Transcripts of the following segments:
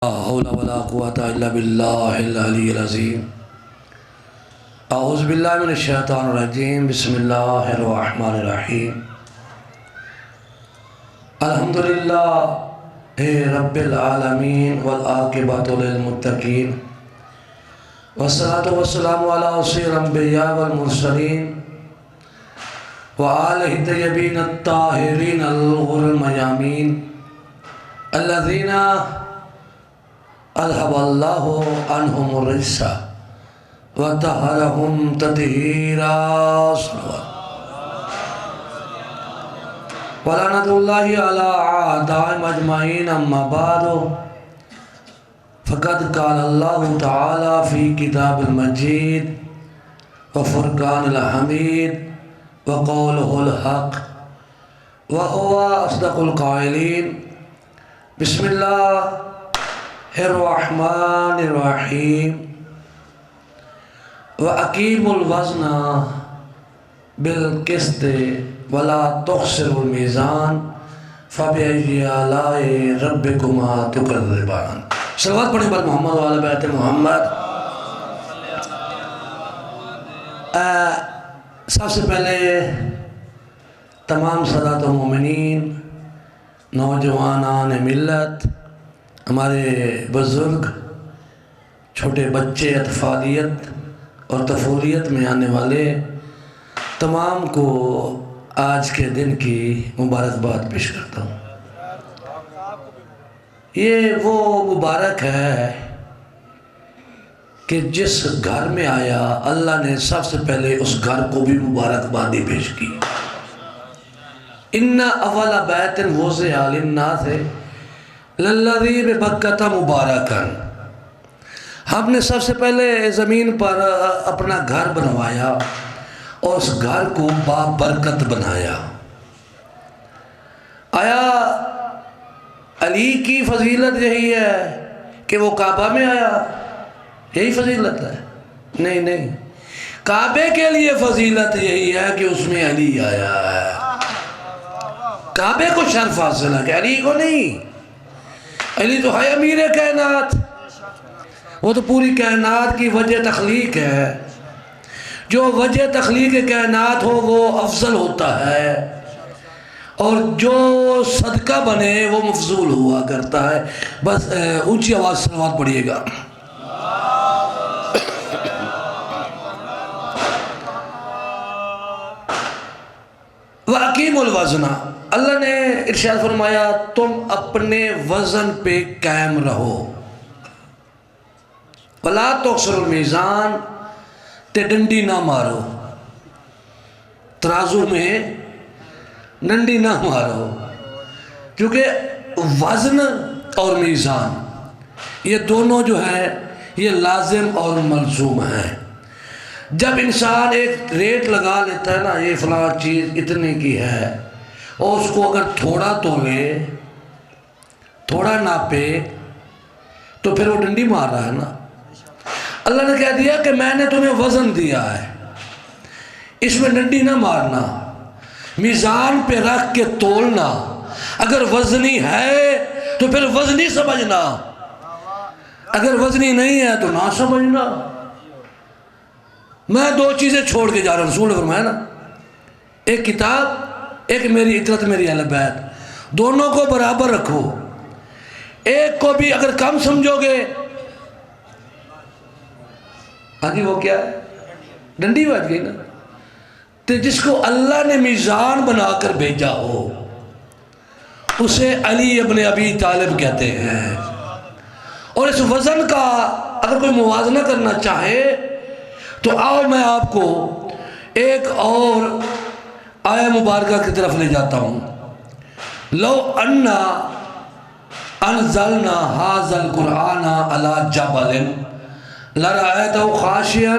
لا حول ولا قوة إلا بالله العلي العظيم أعوذ بالله من الشيطان الرجيم بسم الله الرحمن الرحيم الحمد لله رب العالمين والعاقبة للمتقين والصلاة والسلام على سيد الأنبياء والمرسلين وآله الطيبين الطاهرين الغر الميامين الذين اذهب الله عنهم الرجس وطهرهم تطهيرا ولعنة الله على أعدائهم أجمعين أما بعد فقد قال الله تعالى في كتاب المجيد وفرقان الحميد وقوله الحق وهو أصدق القائلين بسم الله الرحمن الرحیم وَأَقِيمُوا الْوَزْنَ بِالْقِسْطِ وَلَا تُخْسِرُوا الْمِيزَانَ فَبِأَيِّ آلَاءِ رَبِّكُمَا تُكَذِّبَانِ صلوات پڑھیں بر محمد وعلی بیت محمد۔ سب سے پہلے تمام سادات و مومنین، نوجوانان ملت، ہمارے بزرگ، چھوٹے بچے، اطفالیت اور طفولیت میں آنے والے تمام کو آج کے دن کی مبارکباد پیش کرتا ہوں۔ یہ وہ مبارک ہے کہ جس گھر میں آیا اللہ نے سب سے پہلے اس گھر کو بھی مبارکبادی پیش کی۔ اِنَّ أَوَّلَ بَيْتٍ وُضِعَ لِلنَّاسِ لَلَّذِي بِبَکَّةَ مُبَارَکًا، ہم نے سب سے پہلے زمین پر اپنا گھر بنوایا اور اس گھر کو بابرکت بنایا۔ آیا علی کی فضیلت یہی ہے کہ وہ کعبہ میں آیا؟ یہی فضیلت ہے؟ نہیں، کعبے کے لیے فضیلت یہی ہے کہ اس میں علی آیا ہے۔ کعبے کو شرف حاصل ہے کہ علی کو نہیں۔ علی تو ہے امیر کائنات، وہ تو پوری کائنات کی وجہ تخلیق ہے۔ جو وجہ تخلیق کائنات ہو وہ افضل ہوتا ہے، اور جو صدقہ بنے وہ مفضول ہوا کرتا ہے۔ بس اونچی آواز صلوات پڑھیے گا۔ وَأَقِيمُوا الْوَزْنَ، اللہ نے ارشاد فرمایا تم اپنے وزن پہ قائم رہو۔ وَلَا تُخْسِرُوا الْمِيزَانَ، تے ڈنڈی نہ مارو، ترازو میں ڈنڈی نہ مارو، کیونکہ وزن اور میزان یہ دونوں جو ہے یہ لازم اور ملزوم ہیں۔ جب انسان ایک ریٹ لگا لیتا ہے نا، یہ فلاں چیز اتنے کی ہے، اور اس کو اگر تھوڑا تولے، تھوڑا ناپے، تو پھر وہ ڈنڈی مار رہا ہے نا۔ اللہ نے کہہ دیا کہ میں نے تمہیں وزن دیا ہے، اس میں ڈنڈی نہ مارنا، میزان پہ رکھ کے تولنا۔ اگر وزنی ہے تو پھر وزنی سمجھنا، اگر وزنی نہیں ہے تو نہ سمجھنا۔ میں دو چیزیں چھوڑ کے جا رہا ہوں، رسول نے فرمایا نا، ایک کتاب، ایک میری اطرت میری اہل بیت، دونوں کو برابر رکھو۔ ایک کو بھی اگر کم سمجھو گے، آگے وہ کیا ہے؟ ڈنڈی بچ گئی نا۔ تو جس کو اللہ نے میزان بنا کر بھیجا ہو اسے علی ابن ابی طالب کہتے ہیں۔ اور اس وزن کا اگر کوئی موازنہ کرنا چاہے تو آؤ میں آپ کو ایک اور آیہ مبارکہ کی طرف لے جاتا ہوں۔ لو انا انزلنا هذا القرآن على جبل لرأيته خاشعا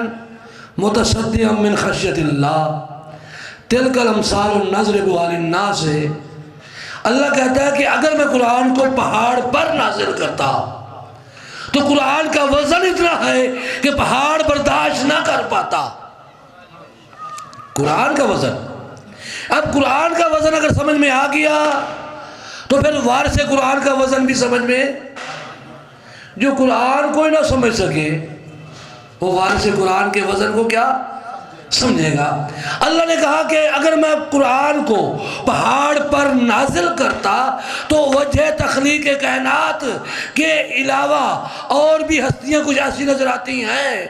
متصدعا من خشیۃ اللہ تلک الامثال نضربها للناس۔ اللہ کہتا ہے کہ اگر میں قرآن کو پہاڑ پر نازل کرتا تو قرآن کا وزن اتنا ہے کہ پہاڑ برداشت نہ کر پاتا۔ قرآن کا وزن، اب قرآن کا وزن اگر سمجھ میں آ گیا تو پھر وارث قرآن کا وزن بھی سمجھ میں، جو قرآن کو ہی نہ سمجھ سکے وہ وارث قرآن کے وزن کو کیا سمجھے گا؟ اللہ نے کہا کہ اگر میں قرآن کو پہاڑ پر نازل کرتا تو وجہ تخلیق کائنات کے علاوہ اور بھی ہستیاں کچھ ایسی نظر آتی ہیں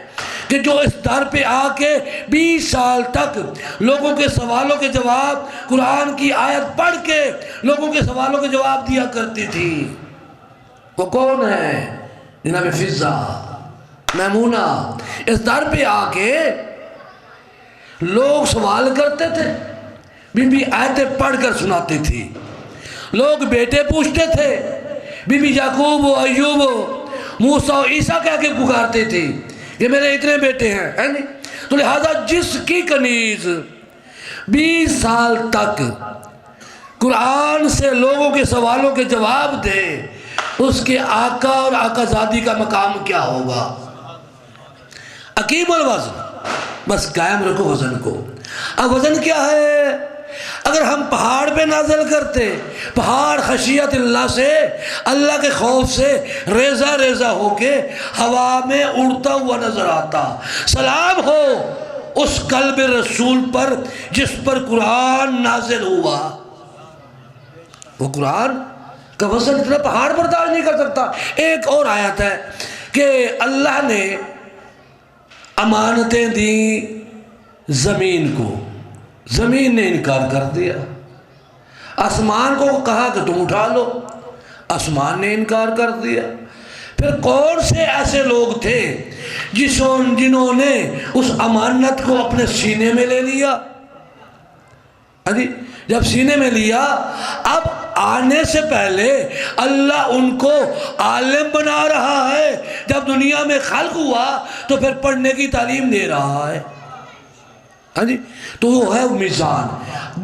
کہ جو اس در پہ آ کے 20 سال تک لوگوں کے سوالوں کے جواب قرآن کی آیت پڑھ کے لوگوں کے سوالوں کے جواب دیا کرتی تھی۔ وہ کون ہے؟ جناب فضہ میمونہ اس در پہ آ کے لوگ سوال کرتے تھے، بی بی آیتیں پڑھ کر سناتی تھی۔ لوگ بیٹے پوچھتے تھے، بی بی یعقوب و ایوب و موسیٰ و عیسیٰ کہہ کے پکارتے تھے کہ میرے اتنے بیٹے ہیں، ہے نہیں؟ تو لہذا جس کی کنیز 20 سال تک قرآن سے لوگوں کے سوالوں کے جواب دے، اس کے آقا اور آقا زادی کا مقام کیا ہوگا؟ عقیم الوزن، بس قائم رکھو وزن کو۔ اب وزن کیا ہے؟ اگر ہم پہاڑ پہ نازل کرتے، پہاڑ خشیت اللہ سے، اللہ کے خوف سے ریزہ ریزہ ہو کے ہوا میں اڑتا ہوا نظر آتا۔ سلام ہو اس قلب رسول پر جس پر قرآن نازل ہوا۔ وہ قرآن کا وزن اتنا پہاڑ برداشت نہیں کر سکتا۔ ایک اور آیت ہے کہ اللہ نے امانتیں دیں زمین کو، زمین نے انکار کر دیا۔ آسمان کو کہا کہ تم اٹھا لو، آسمان نے انکار کر دیا۔ پھر کون سے ایسے لوگ تھے جنہوں نے اس امانت کو اپنے سینے میں لے لیا؟ جب سینے میں لیا، اب آنے سے پہلے اللہ ان کو عالم بنا رہا ہے، جب دنیا میں خلق ہوا تو پھر پڑھنے کی تعلیم دے رہا ہے۔ تو وہ ہے میزان،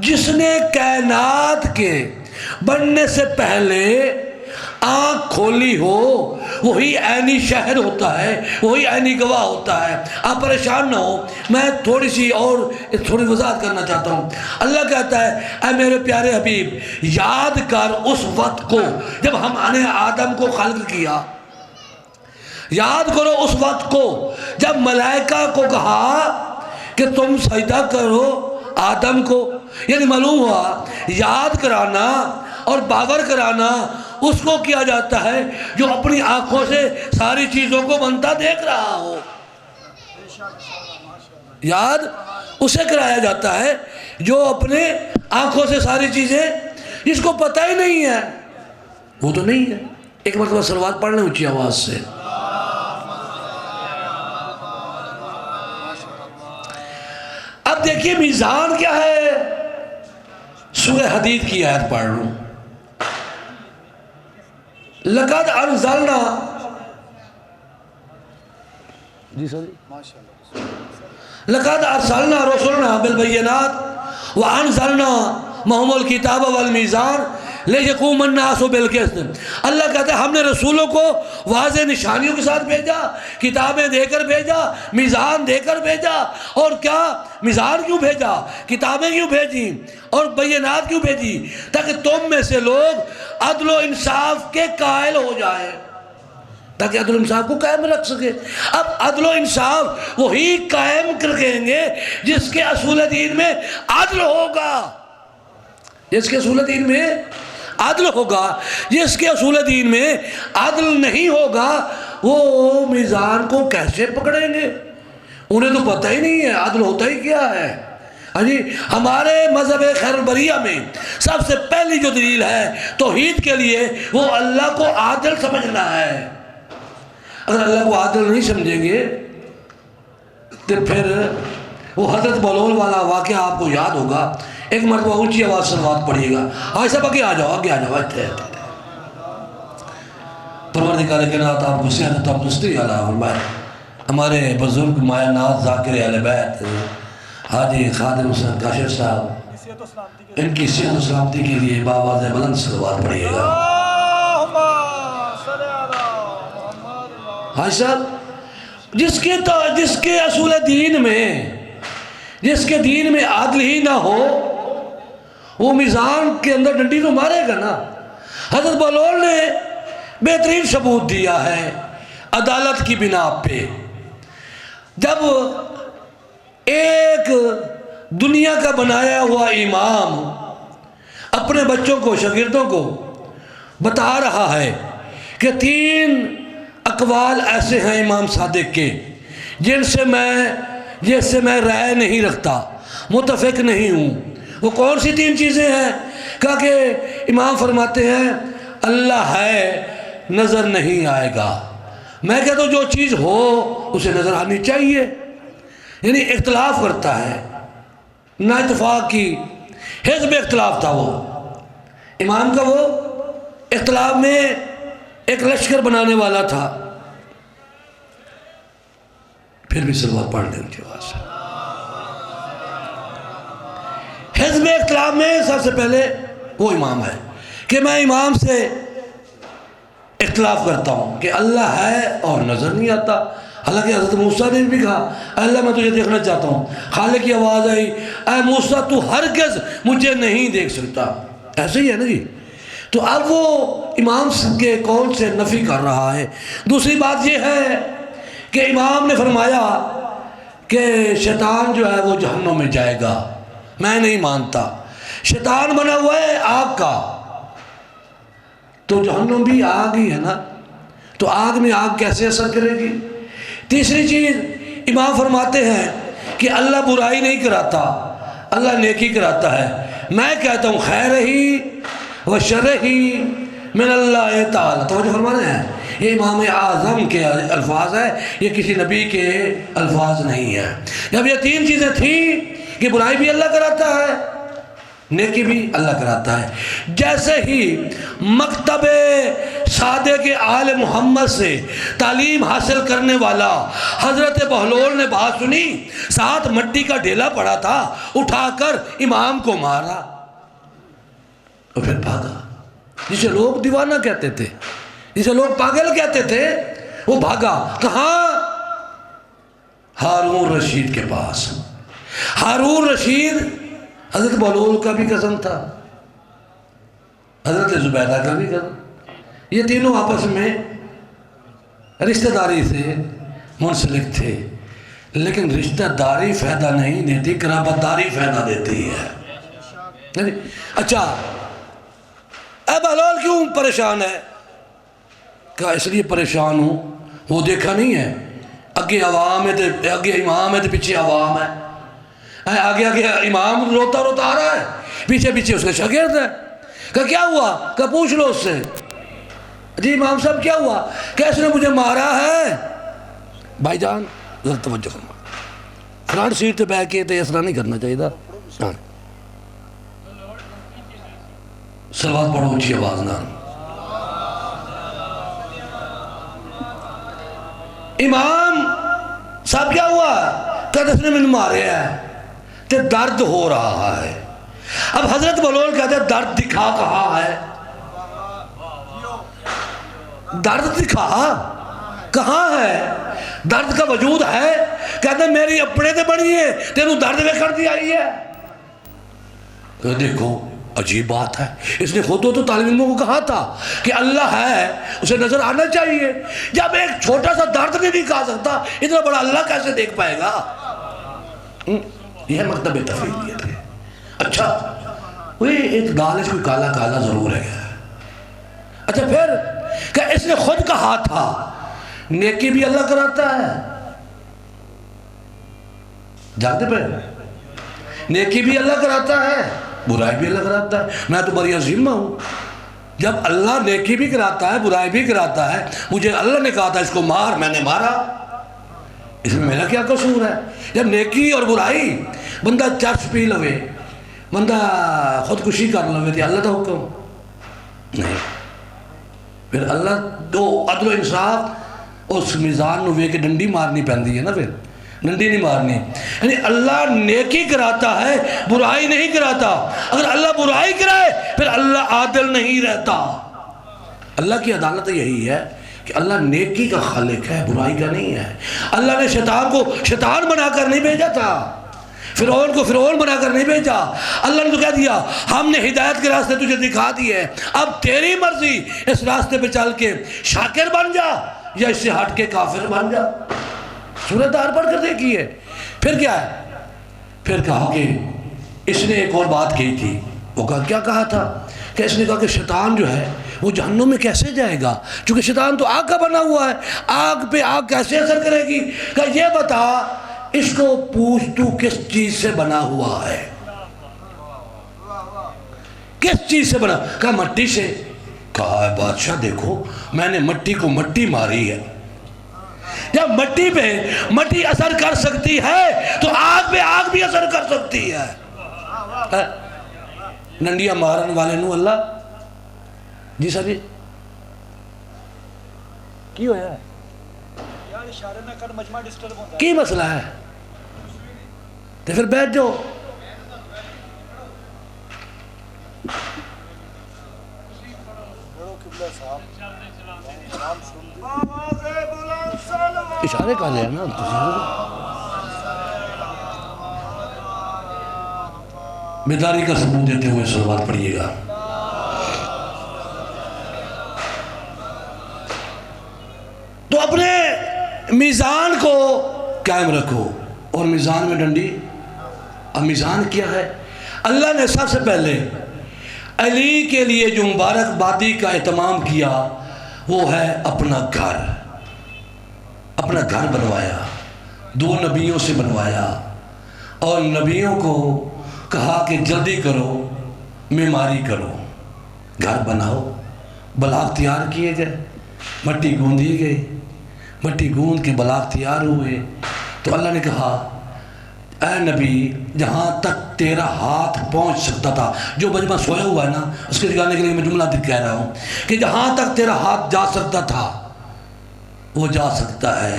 جس نے کائنات کے بننے سے پہلے آنکھ کھولی ہو وہی عینی شاہد ہوتا ہے، وہی عینی گواہ ہوتا ہے۔ آپ پریشان نہ ہو، میں تھوڑی وضاحت کرنا چاہتا ہوں۔ اللہ کہتا ہے اے میرے پیارے حبیب، یاد کر اس وقت کو جب ہم نے آدم کو خلق کیا، یاد کرو اس وقت کو جب ملائکہ کو کہا کہ تم سجدہ کرو آدم کو۔ یعنی معلوم ہوا یاد کرانا اور باور کرانا اس کو کیا جاتا ہے جو اپنی آنکھوں سے ساری چیزوں کو بنتا دیکھ رہا ہو۔ یاد اسے کرایا جاتا ہے جو اپنے آنکھوں سے ساری چیزیں، جس کو پتہ ہی نہیں ہے وہ تو نہیں ہے۔ ایک مرتبہ صلوات پڑھ لیں اونچی آواز سے۔ اب دیکھیے میزان کیا ہے، سورہ حدید کی آیت پڑھ لوں۔ لقد انزلنا، جی سر، لقد ارسلنا رسلنا بالبینات وانزلنا معهم الکتاب والمیزان لیقوم الناس بالقسط۔ اللہ کہتا ہے ہم نے رسولوں کو واضح نشانیوں کے ساتھ بھیجا، کتابیں دے کر بھیجا، میزان دے کر بھیجا۔ اور کیا میزان کیوں بھیجا، کتابیں کیوں بھیجی اور بینات کیوں بھیجی؟ تاکہ تم میں سے لوگ عدل و انصاف کے قائل ہو جائیں، تاکہ عدل و انصاف کو قائم رکھ سکے۔ اب عدل و انصاف وہی قائم رکھیں گے جس کے اصول دین میں عدل ہوگا، جس کے اصول دین میں عدل ہوگا۔ جس کے اصول دین میں عدل نہیں ہوگا وہ میزان کو کیسے پکڑیں گے؟ انہیں تو پتہ ہی نہیں ہے عدل ہوتا ہی کیا ہے۔ ہمارے مذہب خیر البریہ میں سب سے پہلی جو دلیل ہے توحید کے لیے وہ اللہ کو عادل سمجھنا ہے۔ اگر اللہ کو عادل نہیں سمجھیں گے تو پھر وہ حضرت بلول والا واقعہ آپ کو یاد ہوگا۔ ایک مرتبہ اونچی آواز صلوات پڑھیے گا۔ آج سب آگے آ جاؤ، آگے آ جاؤ۔ پروردگار کائنات آپ کو صحت و تندرستی عطا فرمائے۔ ہمارے بزرگ مایہ ناز ذاکر اہل بیت حاجی خادم حسین کاشر صاحب، ان کی صحت و سلامتی کے لیے بآواز بلند صلوات پڑھیے گا۔ حاجی صاحب، جس کے اصول دین میں، جس کے دین میں عادل ہی نہ ہو وہ میزان کے اندر ڈنڈی تو مارے گا نا۔ حضرت بلول نے بہترین ثبوت دیا ہے عدالت کی بنا پہ۔ جب ایک دنیا کا بنایا ہوا امام اپنے بچوں کو، شاگردوں کو بتا رہا ہے کہ 3 اقوال ایسے ہیں امام صادق کے جن سے میں رائے نہیں رکھتا، متفق نہیں ہوں، وہ کون سی 3 چیزیں ہیں؟ کہا کہ امام فرماتے ہیں اللہ ہے، نظر نہیں آئے گا۔ میں کہتا ہوں جو چیز ہو اسے نظر آنی چاہیے، یعنی اختلاف کرتا ہے، نہ اتفاق کی حزب اختلاف تھا وہ امام کا، وہ اختلاف میں ایک لشکر بنانے والا تھا۔ پھر بھی صلوات پڑھ لیں ان کی آواز سے۔ حزب اختلاف میں سب سے پہلے وہ امام ہے کہ میں امام سے اختلاف کرتا ہوں کہ اللہ ہے اور نظر نہیں آتا، حالانکہ حضرت موسیٰ نے بھی کہا اللہ میں تجھے دیکھنا چاہتا ہوں، خالق کی آواز آئی اے موسیٰ تو ہرگز مجھے نہیں دیکھ سکتا، ایسے ہی ہے نا جی۔ تو اب وہ امام کے قول سے نفی کر رہا ہے۔ دوسری بات یہ ہے کہ امام نے فرمایا کہ شیطان جو ہے وہ جہنم میں جائے گا، میں نہیں مانتا، شیطان بنا ہوا ہے آگ کا، تو جہنم بھی آگ ہی ہے نا، تو آگ میں آگ کیسے اثر کرے گی؟ تیسری چیز امام فرماتے ہیں کہ اللہ برائی نہیں کراتا، اللہ نیکی کراتا ہے۔ میں کہتا ہوں خیر ہی و شر ہی من اللہ تعالیٰ، توجہ فرمانے ہیں، یہ امام اعظم کے الفاظ ہیں، یہ کسی نبی کے الفاظ نہیں ہیں۔ جب یہ 3 چیزیں تھیں کہ برائی بھی اللہ کراتا ہے، نیکی بھی اللہ کراتا ہے، جیسے ہی مکتب سادے کے آل محمد سے تعلیم حاصل کرنے والا حضرت بہلول نے بات سنی، ساتھ مٹی کا ڈھیلا پڑا تھا، اٹھا کر امام کو مارا اور پھر بھاگا۔ جسے لوگ دیوانہ کہتے تھے، جسے لوگ پاگل کہتے تھے، وہ بھاگا کہاں؟ ہارون رشید کے پاس۔ ہارون رشید حضرت بہلول کا بھی قسم تھا، حضرت زبیدہ کا بھی قسم، یہ تینوں آپس میں رشتہ داری سے منسلک تھے، لیکن رشتہ داری فائدہ نہیں دیتی، قرابت داری فائدہ دیتی ہے۔ اچھا اے بہلول کیوں پریشان ہے؟ کہا اس لیے پریشان ہوں، وہ دیکھا نہیں ہے اگے عوام ہے، اگے امام ہے تو پیچھے عوام ہے، آگے امام روتا روتا آ رہا ہے، پیچھے پیچھے اس کے شاگرد ہے۔ کہا کیا ہوا؟ کہا پوچھ لو اس سے۔ جی امام صاحب کیا ہوا؟ کہ اس نے مجھے مارا ہے۔ بھائی جان ذرا توجہ فرما، فرنٹ سیٹ پہ بیٹھ کے تو اس طرح نہیں کرنا چاہیے تھا۔ صلوات پڑھو اونچی آواز نہ۔ امام صاحب کیا ہوا؟ کہ اس نے مجھے مارے ہے کہ درد ہو رہا ہے۔ اب حضرت بہلول کہتے ہیں درد دکھا کہاں ہے؟ درد دکھا کہاں ہے؟ درد کا وجود ہے؟ کہتے ہیں میری اپنے تے بڑی ہے تینوں درد میں کر دی آئی ہے۔ کہ دیکھو عجیب بات ہے، اس نے خود تو طالب علموں کو کہا تھا کہ اللہ ہے، اسے نظر آنا چاہیے، جب ایک چھوٹا سا درد نہیں دکھا سکتا اتنا بڑا اللہ کیسے دیکھ پائے گا؟ یہ مکتب تفریدیت ہے۔ اچھا وہ ایک دال کوئی کالا کالا ضرور ہے۔ اچھا پھر کہ اس نے خود کہا تھا نیکی بھی اللہ کراتا ہے، جانتے پہ نیکی بھی اللہ کراتا ہے، برائی بھی اللہ کراتا ہے۔ میں تو بڑی عظیمہ ہوں، جب اللہ نیکی بھی کراتا ہے برائی بھی کراتا ہے، مجھے اللہ نے کہا تھا اس کو مار، میں نے مارا، اس میں میرا کیا قصور ہے؟ جب نیکی اور برائی بندہ چرس پی لوے، بندہ خودکشی کر لوے تو اللہ کا حکم نہیں، پھر اللہ دو عدل و انصاف اس میزان نو وے کے ڈنڈی مارنی پہندی ہے نا، پھر ڈنڈی نہیں مارنی، یعنی اللہ نیکی کراتا ہے برائی نہیں کراتا۔ اگر اللہ برائی کرائے پھر اللہ عادل نہیں رہتا۔ اللہ کی عدالت یہی ہے کہ اللہ نیکی کا خالق ہے، برائی کا نہیں ہے۔ اللہ نے شیطان کو شیطان بنا کر نہیں بھیجا تھا، فرعون کو فرعون بنا کر نہیں بھیجا. اللہ نے تو کہہ دیا ہم نے ہدایت کے راستے تجھے دکھا دیے، اب تیری مرضی، اس راستے پہ چل کے شاکر بن جا یا اس سے ہٹ کے کافر بن جا. سورہ دار پڑھ کر دیکھیے. پھر کیا ہے؟ پھر کہا کہ اس نے ایک اور بات کہی تھی. وہ کیا کہا تھا کہ اس نے کہا کہ شیطان جو ہے وہ جہنم میں کیسے جائے گا، چونکہ شیطان تو آگ کا بنا ہوا ہے، آگ پہ آگ کیسے اثر کرے گی. کہا یہ بتا اس کو پوچھ تو کس چیز سے بنا ہوا ہے، کس چیز سے بنا. کہا مٹی سے. کہا بادشاہ دیکھو میں نے مٹی کو مٹی ماری ہے، جب مٹی پہ مٹی اثر کر سکتی ہے تو آگ پہ آگ بھی اثر کر سکتی ہے. ننڈیاں مارن والے نو اللہ جی سر جی کی ہویا ہے کی مسئلہ ہے تو پھر بیٹھ جاؤ. اشارے کر رہے ہیں نا بیداری کا ثبوت دیتے ہوئے صلوات پڑھیے گا. تو اپنے میزان کو قائم رکھو اور میزان میں ڈنڈی. اب میزان کیا ہے؟ اللہ نے سب سے پہلے علی کے لیے جو مبارک بادی کا اہتمام کیا وہ ہے اپنا گھر. اپنا گھر بنوایا، 2 نبیوں سے بنوایا اور نبیوں کو کہا کہ جلدی کرو، معماری کرو، گھر بناؤ. بلاغ تیار کیے گئے، مٹی گوندی گئی، مٹی گوند کے بلاغ تیار ہوئے. تو اللہ نے کہا اے نبی جہاں تک تیرا ہاتھ پہنچ سکتا تھا، جو مجمع سویا ہوا ہے نا اس کے دکھانے کے لیے میں جملہ کہہ رہا ہوں کہ جہاں تک تیرا ہاتھ جا سکتا تھا وہ جا سکتا ہے.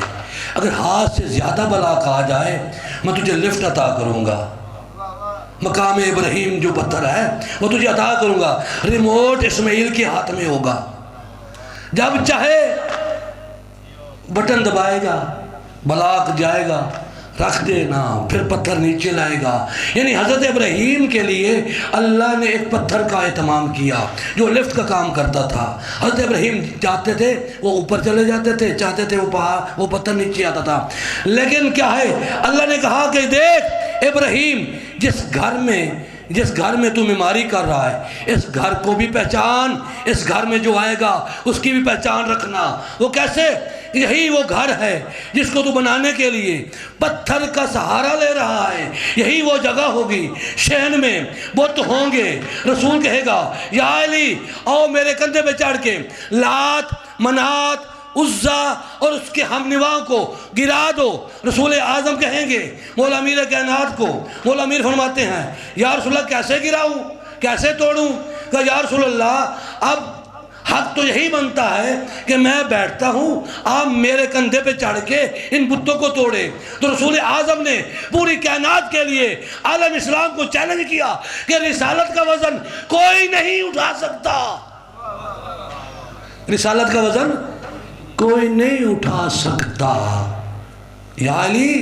اگر ہاتھ سے زیادہ بلاغ آ جائے میں تجھے لفٹ عطا کروں گا. مقام ابراہیم جو پتھر ہے وہ تجھے عطا کروں گا، ریموٹ اسماعیل کے ہاتھ میں ہوگا، جب چاہے بٹن دبائے گا، بلاغ جائے گا، رکھ دینا، پھر پتھر نیچے لائے گا. یعنی حضرت ابراہیم کے لیے اللہ نے ایک پتھر کا اہتمام کیا جو لفٹ کا کام کرتا تھا. حضرت ابراہیم چاہتے تھے وہ اوپر چلے جاتے تھے، چاہتے تھے وہ پتھر نیچے آتا تھا. لیکن کیا ہے اللہ نے کہا کہ دیکھ ابراہیم جس گھر میں تو معماری کر رہا ہے اس گھر کو بھی پہچان، اس گھر میں جو آئے گا اس کی بھی پہچان رکھنا. وہ کیسے؟ یہی وہ گھر ہے جس کو تو بنانے کے لیے پتھر کا سہارا لے رہا ہے. یہی وہ جگہ ہوگی شہن میں بت ہوں گے. رسول کہے گا یا علی آؤ میرے کندھے پہ چڑھ کے لات، منات، عزا اور اس کے ہم نواں کو گرا دو. رسول اعظم کہیں گے مولا امیر کائنات کو، مولا امیر فرماتے ہیں یا رسول اللہ کیسے گراؤں، کیسے توڑوں؟ کہ یا رسول اللہ اب حق تو یہی بنتا ہے کہ میں بیٹھتا ہوں، آپ میرے کندھے پہ چڑھ کے ان بتوں کو توڑے. تو رسول اعظم نے پوری کائنات کے لیے عالم اسلام کو چیلنج کیا کہ رسالت کا وزن کوئی نہیں اٹھا سکتا. رسالت کا وزن کوئی نہیں اٹھا سکتا. یا علی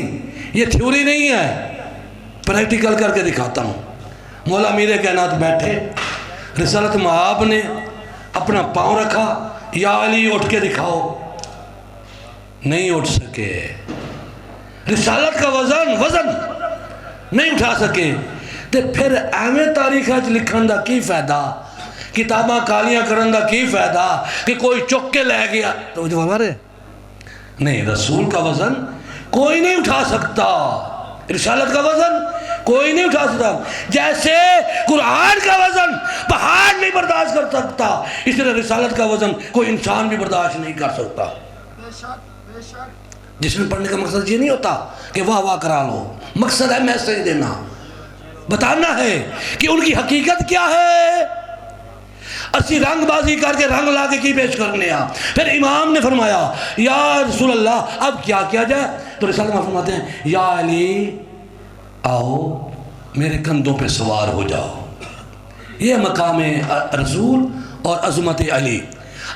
یہ تھیوری نہیں ہے، پریکٹیکل کر کے دکھاتا ہوں. مولا امیر کائنات بیٹھے، رسالت مآب نے اپنا پاؤں رکھا، یا علی اٹھ کے دکھاؤ، نہیں اٹھ سکے. رسالت کا وزن نہیں اٹھا سکے. تو پھر ایویں تاریخ لکھن دا کی فائدہ، کتاباں کالیاں کرن دا کی فائدہ کہ کوئی چک کے لے گیا. تو جو ہمارے نہیں، رسول کا وزن کوئی نہیں اٹھا سکتا، رسالت کا وزن کوئی نہیں اٹھا سکتا. جیسے قرآن کا وزن پہاڑ نہیں برداشت کر سکتا، اس طرح رسالت کا وزن کوئی انسان بھی برداشت نہیں کر سکتا. جس میں پڑھنے کا مقصد یہ نہیں ہوتا کہ واہ واہ کرا لو، مقصد ہے میسج دینا، بتانا ہے کہ ان کی حقیقت کیا ہے. اسی رنگ بازی کر کے رنگ لا کے کی پیش کرنے آ. پھر امام نے فرمایا یا رسول اللہ اب کیا کیا جائے؟ تو رسالت میں فرماتے ہیں یا علی آؤ میرے کندھوں پہ سوار ہو جاؤ. یہ مقام رسول اور عظمت علی.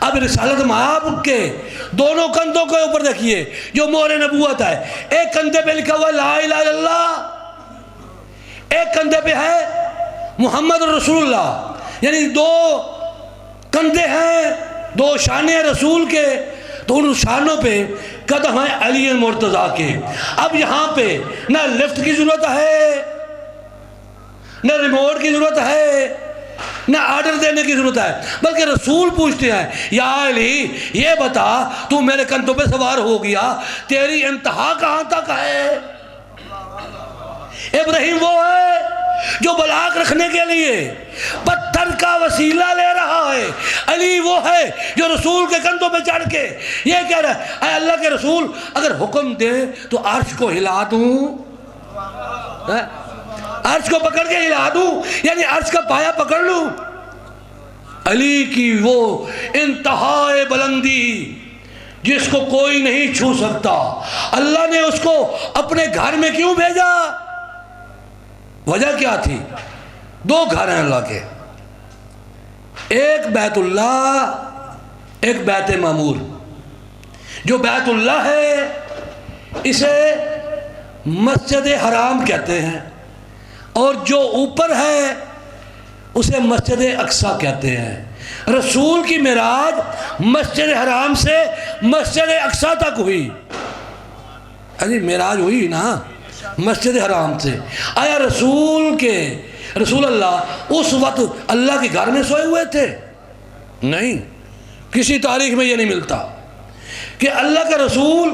اب رسالت مآب کے دونوں کندھوں کے اوپر دیکھیے جو مہر نبوت ہے. ایک کندھے پہ لکھا ہوا لا الہ الا اللہ، ایک کندھے پہ ہے محمد رسول اللہ، یعنی دو کندھے ہیں، دو شانے ہیں رسول کے، تو ان شانوں پہ قدم ہیں علی مرتضیٰ کے۔ اب یہاں پہ نہ لفٹ کی ضرورت ہے، نہ ریموٹ کی ضرورت ہے، نہ آرڈر دینے کی ضرورت ہے، بلکہ رسول پوچھتے ہیں یا علی یہ بتا تو میرے کندھوں پہ سوار ہو گیا، تیری انتہا کہاں تک ہے؟ ابراہیم وہ ہے جو بلاک رکھنے کے لیے پتھر کا وسیلہ لے رہا ہے، علی وہ ہے جو رسول کے کندھوں پہ چڑھ کے یہ کہہ رہا ہے اے اللہ کے رسول اگر حکم دے تو عرش کو ہلا دوں، عرش کو پکڑ کے ہلا دوں، یعنی عرش کا پایا پکڑ لوں۔ علی کی وہ انتہائی بلندی جس کو کوئی نہیں چھو سکتا، اللہ نے اس کو اپنے گھر میں کیوں بھیجا؟ وجہ کیا تھی؟ دو گھر ہیں اللہ کے، ایک بیت اللہ، ایک بیت معمور۔ جو بیت اللہ ہے اسے مسجد حرام کہتے ہیں، اور جو اوپر ہے اسے مسجد اقصی کہتے ہیں۔ رسول کی معراج مسجد حرام سے مسجد اقصی تک ہوئی، معراج ہوئی نا مسجد حرام سے۔ آیا رسول اللہ اس وقت اللہ کے گھر میں سوئے ہوئے تھے؟ نہیں، کسی تاریخ میں یہ نہیں ملتا کہ اللہ کا رسول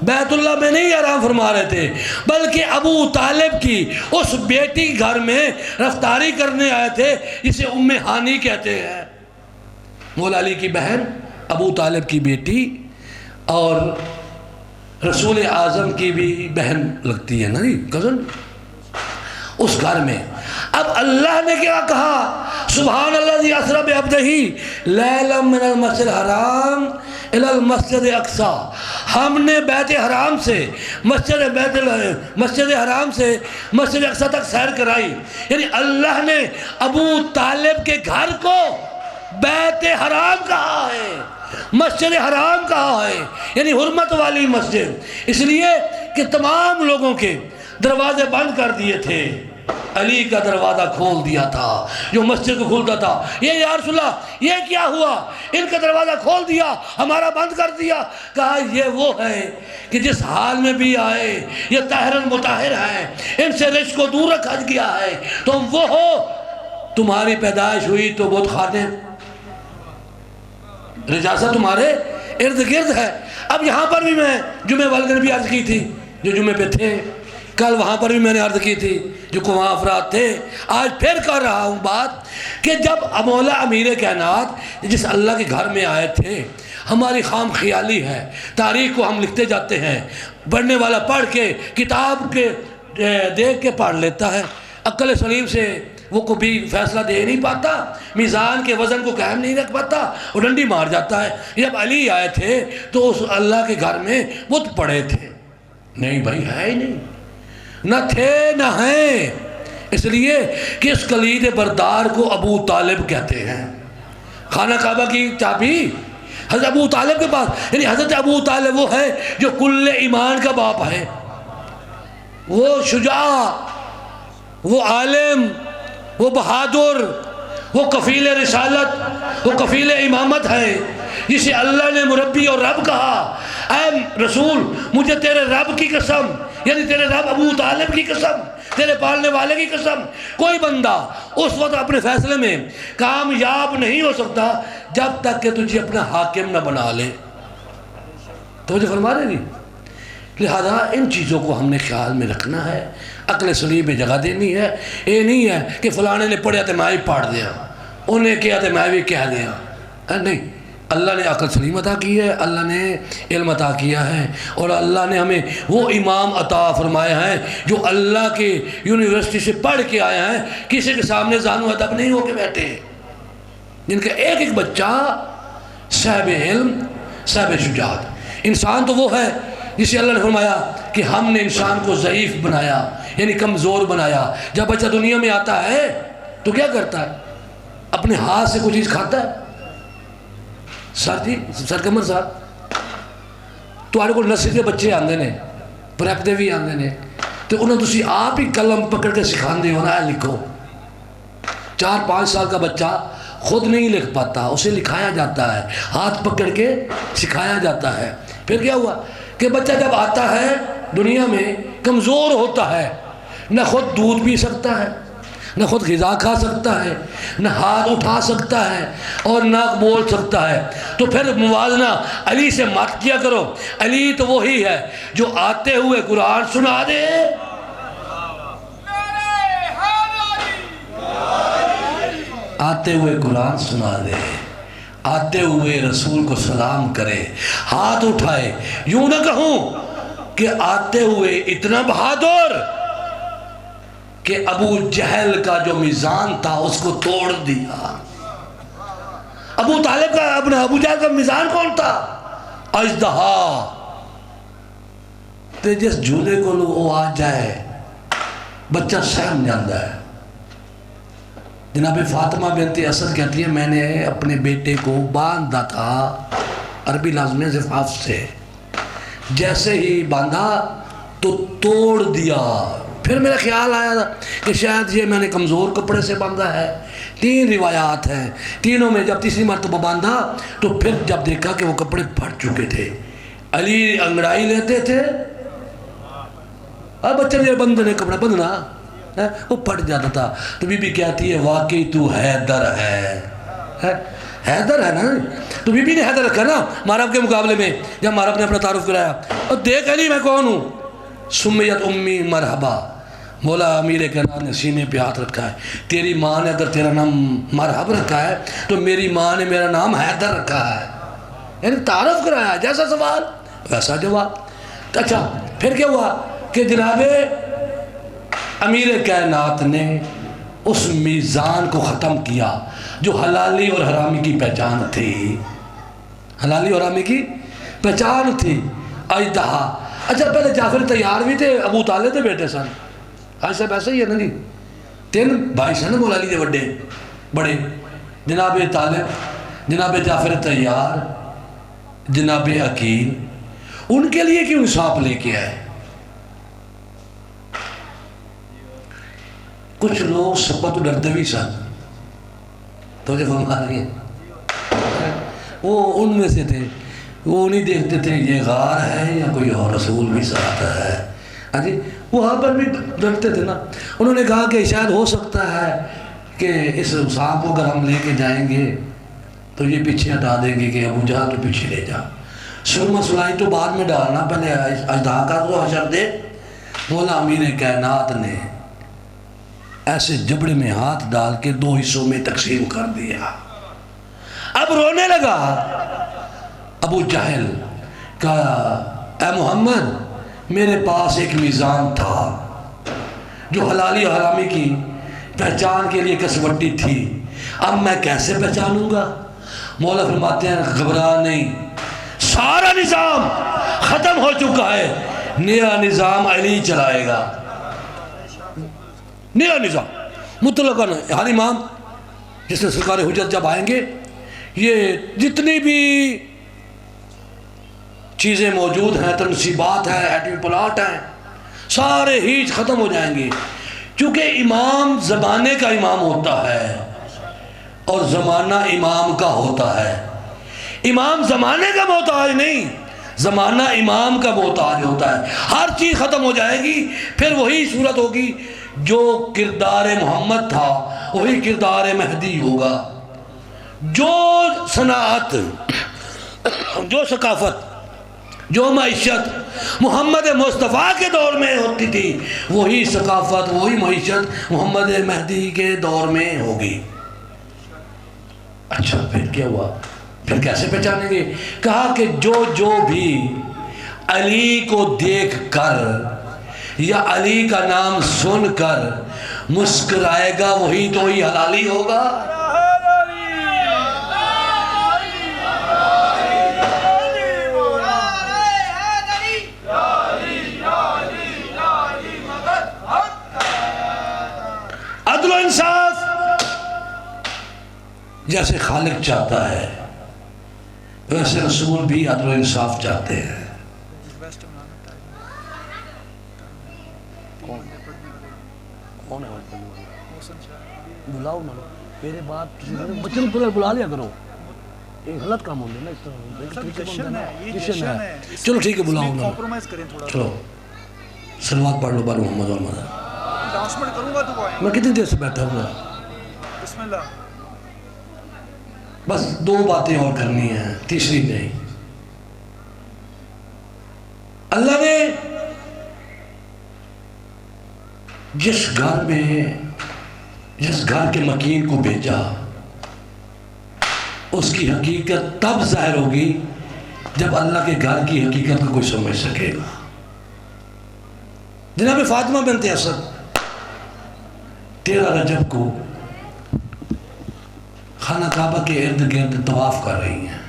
بیت اللہ میں نہیں آرام فرما رہے تھے، بلکہ ابو طالب کی اس بیٹی گھر میں رفتاری کرنے آئے تھے جسے ام ہانی کہتے ہیں۔ مولا علی کی بہن ابو طالب کی بیٹی اور رسول اعظم کی بھی بہن لگتی ہے نا کزن، اس گھر میں۔ اب اللہ نے کیا کہا؟ سبحان الذی اسری بعبدہ لیلا من المسجد الحرام الی المسجد الاقصی۔ ہم نے بیت حرام سے مسجد حرام سے مسجد اقصی تک سیر کرائی، یعنی اللہ نے ابو طالب کے گھر کو بیت حرام کہا ہے، مسجد حرام کہا ہے، یعنی حرمت والی مسجد، اس لیے کہ تمام لوگوں کے دروازے بند کر دیے تھے، علی کا دروازہ کھول دیا تھا جو مسجد کو کھولتا تھا۔ یہ یا رسول اللہ یہ کیا ہوا؟ ان کا دروازہ کھول دیا، ہمارا بند کر دیا۔ کہا یہ وہ ہے کہ جس حال میں بھی آئے یہ طاہر مطہر ہے، ان سے رزق کو دور رکھا گیا ہے، تم وہ ہو، تمہاری پیدائش ہوئی تو بت خانے رجاسہ تمہارے ارد گرد ہے۔ اب یہاں پر بھی میں جمعہ والدن بھی عرض کی تھی جو جمعے پہ تھے، کل وہاں پر بھی میں نے عرض کی تھی جو وہاں افراد تھے، آج پھر کر رہا ہوں بات کہ جب مولا امیر کائنات جس اللہ کے گھر میں آئے تھے، ہماری خام خیالی ہے، تاریخ کو ہم لکھتے جاتے ہیں، پڑھنے والا پڑھ کے کتاب کے دیکھ کے پڑھ لیتا ہے، عقل سلیم سے وہ کبھی فیصلہ دے نہیں پاتا، میزان کے وزن کو قائم نہیں رکھ پاتا، وہ ڈنڈی مار جاتا ہے۔ جب علی آئے تھے تو اس اللہ کے گھر میں بت پڑے تھے؟ نہیں بھائی، ہے ہی نہیں، نہ تھے نہ ہیں، اس لیے کہ اس کلید بردار کو ابو طالب کہتے ہیں۔ خانہ کعبہ کی چابی حضرت ابو طالب کے پاس، یعنی حضرت ابو طالب وہ ہے جو کل ایمان کا باپ ہے، وہ شجاع، وہ عالم، وہ بہادر، وہ کفیل رسالت، وہ کفیل امامت ہے، جسے اللہ نے مربی اور رب کہا۔ اے رسول مجھے تیرے رب کی قسم، یعنی تیرے رب ابو طالب کی قسم، تیرے پالنے والے کی قسم، کوئی بندہ اس وقت اپنے فیصلے میں کامیاب نہیں ہو سکتا جب تک کہ تجھے اپنا حاکم نہ بنا لے۔ تو مجھے فرما رہے نہیں، لہذا ان چیزوں کو ہم نے خیال میں رکھنا ہے، عقل سلیم میں جگہ دینی ہے۔ یہ نہیں ہے کہ فلانے نے پڑھیا تو میں بھی پڑھ دیا، انہیں کیا تو میں بھی کہہ دیا، نہیں، اللہ نے عقل سلیم عطا کی ہے، اللہ نے علم عطا کیا ہے، اور اللہ نے ہمیں وہ امام عطا فرمایا ہے جو اللہ کے یونیورسٹی سے پڑھ کے آئے ہیں، کسی کے سامنے زانو ادب نہیں ہو کے بیٹھے، جن کا ایک ایک بچہ صاحب علم، صاحب شجاعت۔ انسان تو وہ ہے جسے اللہ نے فرمایا کہ ہم نے انسان کو ضعیف بنایا، یعنی کمزور بنایا۔ جب بچہ دنیا میں آتا ہے تو کیا کرتا ہے؟ اپنے ہاتھ سے کوئی چیز کھاتا ہے؟ سر کمر صاحب تھوڑے کو نسل کے بچے آندے نے، پریپتے بھی آندے نے، تو تو انہوں تسی آپ ہی قلم پکڑ کے سکھاندے ہو نا لکھو. 4-5 سال کا بچہ خود نہیں لکھ پاتا، اسے لکھایا جاتا ہے، ہاتھ پکڑ کے سکھایا جاتا ہے. پھر کیا ہوا کہ بچہ جب آتا ہے دنیا میں کمزور ہوتا ہے، نہ خود دودھ پی سکتا ہے، نہ خود غذا کھا سکتا ہے، نہ ہاتھ اٹھا سکتا ہے اور نہ بول سکتا ہے. تو پھر موازنہ علی سے مت کیا کرو. علی تو وہی ہے جو آتے ہوئے قرآن سنا دے، آتے ہوئے قرآن سنا دے، آتے ہوئے رسول کو سلام کرے، ہاتھ اٹھائے. یوں نہ کہوں کہ آتے ہوئے اتنا بہادر کہ ابو جہل کا جو میزان تھا اس کو توڑ دیا. ابو طالب کا ابو جہل کا میزان کون تھا؟ اژدہا. تو جس جھولے کو وہ آ جائے بچہ سہم جاندہ ہے. جناب فاطمہ بنت اسد کہتی ہے میں نے اپنے بیٹے کو باندھا تھا عربی لازمِ زفاف سے، جیسے ہی باندھا تو توڑ دیا. پھر میرا خیال آیا کہ شاید یہ میں نے کمزور کپڑے سے باندھا ہے. 3 روایات ہیں، تینوں میں جب تیسری مرتبہ باندھا تو پھر جب دیکھا کہ وہ کپڑے پھٹ چکے تھے. علی انگڑائی لیتے تھے، اب بچے نے بندنے کپڑا بندنا وہ پھٹ جاتا تھا. تو بی بی کہتی ہے واقعی تو حیدر ہے. حیدر ہے نا. تو بی بی نے حیدر رکھا نا مارب کے مقابلے میں جب مارب نے اپنا تعارف کرایا. اور دیکھ علی میں کون ہوں. سمیت امی مرحبا، مولا امیر کائنات نے سینے پہ ہاتھ رکھا ہے. تیری ماں نے اگر تیرا نام مرحب رکھا ہے تو میری ماں نے میرا نام حیدر رکھا ہے. یعنی تعارف کرایا، جیسا سوال ویسا جواب. اچھا پھر کیا ہوا کہ جناب امیر کائنات نے اس میزان کو ختم کیا جو حلالی اور حرامی کی پہچان تھی. حلالی اور حرامی کی پہچان تھی. اژدہا. اچھا پہلے جعفر تیار بھی تھے، ابو طالب تھے بیٹے سن. آج صاحب ایسا ہی ہے نا جی. 3 بھائی سن مولا علی دے بڑے، جناب طالب، جناب جعفر تیار، جناب عقیل. ان کے لیے کیوں انصاف لے کے آئے؟ کچھ لوگ سپا تو ڈرتے بھی سن، تو جب ہم آ رہی ہیں وہ ان میں سے تھے. وہ نہیں دیکھتے تھے یہ غار ہے یا کوئی اور رسول بھی ساتھ ہے. ہاں جی وہاں پر بھی ڈرتے تھے نا. انہوں نے کہا کہ شاید ہو سکتا ہے کہ اس صاحب کو اگر ہم لے کے جائیں گے تو یہ پیچھے ہٹا دیں گے کہ ابو جہل کے پیچھے لے جا. سرما سلائی تو بعد میں ڈالنا، پہلے اژدہا کا تو حشر دے. مولا امیر کائنات نے ایسے جبڑے میں ہاتھ ڈال کے 2 حصوں میں تقسیم کر دیا. اب رونے لگا. ابو جہل کہا اے محمد میرے پاس ایک میزان تھا جو حلالی اور حرامی کی پہچان کے لیے کسوٹی تھی، اب میں کیسے پہچانوں گا؟ مولا فرماتے ہیں گھبرا نہیں، سارا نظام ختم ہو چکا ہے، نیا نظام علی چلائے گا. نیا نظام مطلقاً ہر امام جس نے سرکار حجت جب آئیں گے یہ جتنی بھی چیزیں موجود ہیں، تنصیبات ہیں، ایٹمی پلاٹ ہیں، سارے ہیچ ختم ہو جائیں گے. چونکہ امام زمانے کا امام ہوتا ہے اور زمانہ امام کا ہوتا ہے. امام زمانے کا محتاج نہیں، زمانہ امام کا محتاج ہوتا ہے. ہر چیز ختم ہو جائے گی، پھر وہی صورت ہوگی. جو کردار محمد تھا وہی کردار مہدی ہوگا. جو صنعت، جو ثقافت، جو معیشت محمد مصطفیٰ کے دور میں ہوتی تھی وہی ثقافت، وہی معیشت محمد مہدی کے دور میں ہوگی. اچھا پھر کیا ہوا؟ پھر کیسے پہچانیں گے؟ کہا کہ جو بھی علی کو دیکھ کر یا علی کا نام سن کر مسکرائے گا وہی تو ہی حلالی ہوگا. عدل و انصاف جیسے خالق چاہتا ہے ویسے رسول بھی عدل و انصاف چاہتے ہیں. بلاؤ نا میرے بات بچوں کو بلا لیا کرو، ایک غلط کام ہو گیا نا اس طرح۔ چلو ٹھیک ہے بلاؤ نا، چلو صلوات پڑھ لو بارو محمد اور محمد۔ میں کتنی دیر سے بیٹھا ہوں؟ بسم اللہ۔ بس دو باتیں اور کرنی ہیں، تیسری نہیں۔ اللہ نے جس گھر کے مکین کو بھیجا اس کی حقیقت تب ظاہر ہوگی جب اللہ کے گھر کی حقیقت کو کوئی سمجھ سکے گا۔ جناب فاطمہ بنت اسد 13 رجب کو خانہ کعبہ کے ارد گرد طواف کر رہی ہیں۔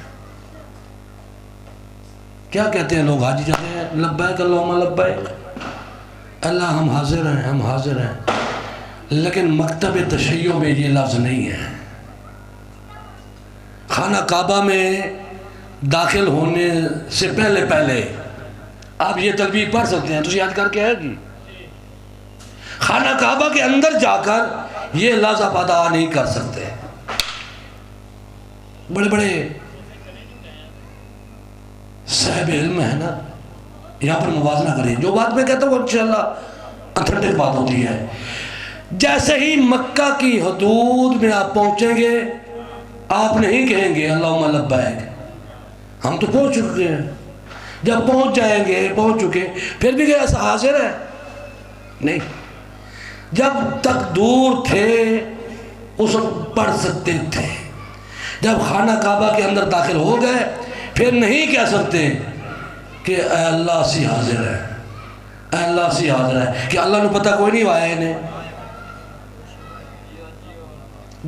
کیا کہتے ہیں لوگ؟ حاجی جاتے ہیں لبیک اللہم لبیک، اللہ ہم حاضر ہیں، ہم حاضر ہیں، لیکن مکتب تشیع میں یہ لفظ نہیں ہے۔ خانہ کعبہ میں داخل ہونے سے پہلے آپ یہ تکبیر پڑھ سکتے ہیں، تجھے یاد کر کے ہے گی۔ خانہ کعبہ کے اندر جا کر یہ لفظ آپ ادا نہیں کر سکتے۔ بڑے بڑے صاحب علم ہے نا، یہاں پر موازنہ کریں، جو بات میں کہتا ہوں انشاءاللہ اتھنٹک بات ہوتی ہے۔ جیسے ہی مکہ کی حدود میں آپ پہنچیں گے آپ نہیں کہیں گے اللہم لبیک، ہم تو پہنچ چکے ہیں۔ جب پہنچ جائیں گے، پہنچ چکے، پھر بھی کہ ایسا حاضر ہے نہیں، جب تک دور تھے اس وقت پڑھ سکتے تھے، جب خانہ کعبہ کے اندر داخل ہو گئے پھر نہیں کہہ سکتے کہ اے اللہ سی حاضر ہے، اے اللہ سی حاضر ہے، کہ اللہ نے پتہ کوئی نہیں وایا انہیں۔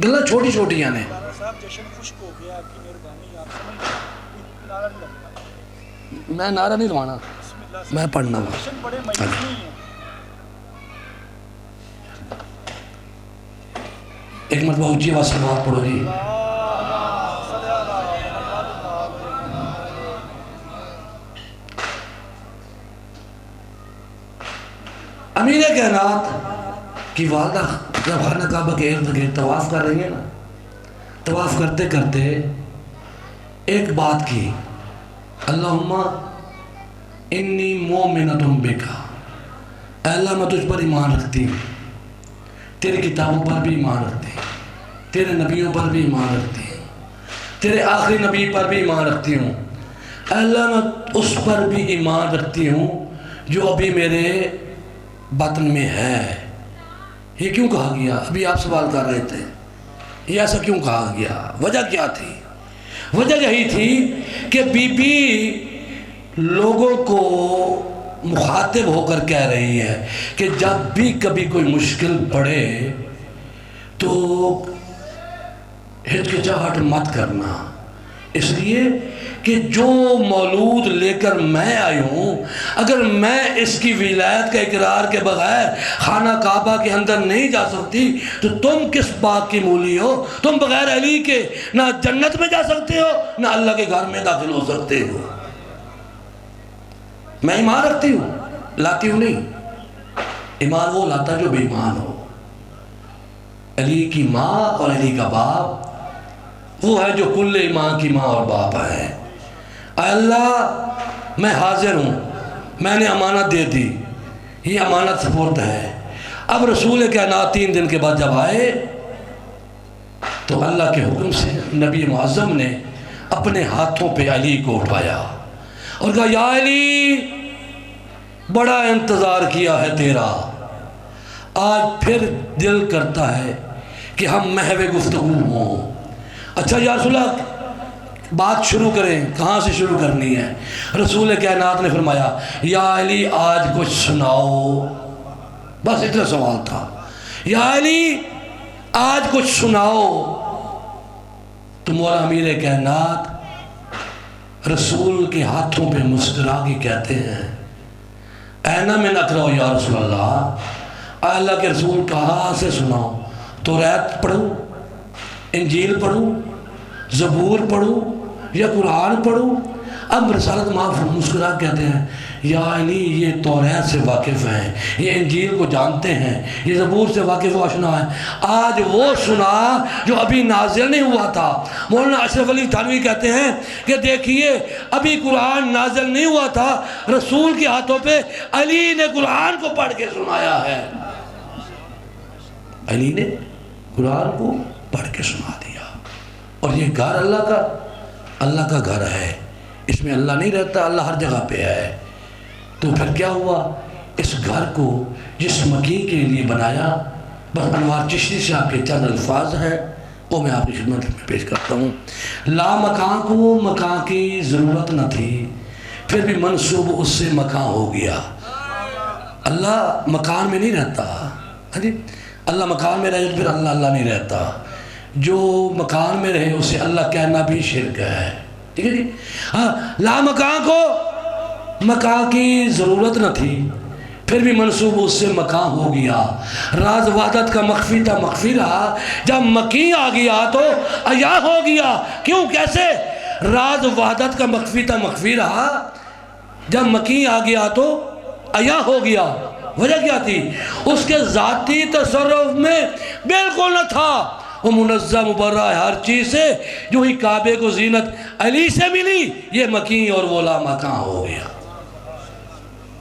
گلہ چھوٹی چھوٹی ہیں میں نعرہ نہیں لوانا، میں پڑھنا ہوں۔ ایک مرتبہ اونچی آواز سے بات پڑھو جی۔ امیر کائنات کی والدہ جب خانہ کعبہ کے ارد گرد طواف کر رہی ہیں نا، طواف کرتے کرتے ایک بات کی، اللہم انی مومنۃ بک، اے اللہ میں تجھ پر ایمان رکھتی ہوں، تیری کتابوں پر بھی ایمان رکھتی ہوں، تیرے نبیوں پر بھی ایمان رکھتی ہوں، تیرے آخری نبی پر بھی ایمان رکھتی ہوں، اے اللہ میں اس پر بھی ایمان رکھتی ہوں جو ابھی میرے باطن میں ہے۔ یہ کیوں کہا گیا؟ ابھی آپ سوال کر رہے تھے یہ ایسا کیوں کہا گیا؟ وجہ کیا تھی؟ وجہ یہی تھی کہ بی بی لوگوں کو مخاطب ہو کر کہہ رہی ہے کہ جب بھی کبھی کوئی مشکل پڑے تو ہچکچاہٹ مت کرنا، اس لیے کہ جو مولود لے کر میں آئی ہوں اگر میں اس کی ولایت کا اقرار کے بغیر خانہ کعبہ کے اندر نہیں جا سکتی تو تم کس بات کی مولی ہو؟ تم بغیر علی کے نہ جنت میں جا سکتے ہو نہ اللہ کے گھر میں داخل ہو سکتے ہو۔ میں ایمان رکھتی ہوں، لاتی ہوں نہیں، ایمان وہ لاتا جو بے ایمان ہو۔ علی کی ماں اور علی کا باپ وہ ہے جو کل ایمان کی ماں اور باپ ہے۔ اے اللہ میں حاضر ہوں، میں نے امانت دے دی، یہ امانت سپرد ہے۔ اب رسول کائنات 3 دن کے بعد جب آئے تو اللہ کے حکم سے نبی معظم نے اپنے ہاتھوں پہ علی کو اٹھایا اور کہا یا علی بڑا انتظار کیا ہے تیرا، آج پھر دل کرتا ہے کہ ہم محو گفتگو ہوں۔ اچھا یا رسول اللہ بات شروع کریں، کہاں سے شروع کرنی ہے؟ رسول کائنات نے فرمایا یا علی آج کچھ سناؤ، بس اتنا سوال تھا، یا علی آج کچھ سناؤ۔ تو مولا امیر کائنات رسول کے ہاتھوں پہ مسکرا کے کہتے ہیں اینا من اقرأ یا رسول اللہ، اللہ کے رسول کہاں سے سناؤ؟ توریت پڑھوں، انجیل پڑھوں، زبور پڑھوں یا قرآن پڑھوں؟ اب رسالت معاف مسکرا کہتے ہیں یا علی یہ توریت سے واقف ہیں، یہ انجیل کو جانتے ہیں، یہ زبور سے واقف و آشنا ہے، آج وہ سنا جو ابھی نازل نہیں ہوا تھا۔ مولانا اشرف علی تھانوی کہتے ہیں کہ دیکھیے ابھی قرآن نازل نہیں ہوا تھا، رسول کے ہاتھوں پہ علی نے قرآن کو پڑھ کے سنایا ہے، علی نے قرآن کو پڑھ کے سنا دیا۔ اور یہ گھر اللہ کا گھر ہے، اس میں اللہ نہیں رہتا، اللہ ہر جگہ پہ ہے۔ تو پھر کیا ہوا، اس گھر کو جس مکی کے لیے بنایا، بس انوار چشتی سے آپ کے چند الفاظ ہیں وہ میں آپ کی خدمت میں پیش کرتا ہوں۔ لا مکان کو مکان کی ضرورت نہ تھی، پھر بھی منسوب اس سے مکان ہو گیا۔ اللہ مکان میں نہیں رہتا، ہاں جی، اللہ مکان میں رہے پھر اللہ نہیں رہتا، جو مکان میں رہے اسے اللہ کہنا بھی شرک ہے، ٹھیک ہے جی۔ ہاں، لا مکان کو مکان کی ضرورت نہ تھی، پھر بھی منسوب اس سے مکان ہو گیا۔ راز وحدت کا مخفی تھا مخفی رہا، جب مکی آ گیا تو عیاں ہو گیا۔ کیوں، کیسے؟ راز وحدت کا مخفی تھا مخفی رہا، جب مکی آ گیا تو عیاں ہو گیا۔ وجہ کیا تھی؟ اس کے ذاتی تصرف میں بالکل نہ تھا، وہ منظم مبرہ ہے ہر چیز سے، جو ہی کعبے کو زینت علی سے ملی، یہ مکی اور وہ لا مکان ہو گیا۔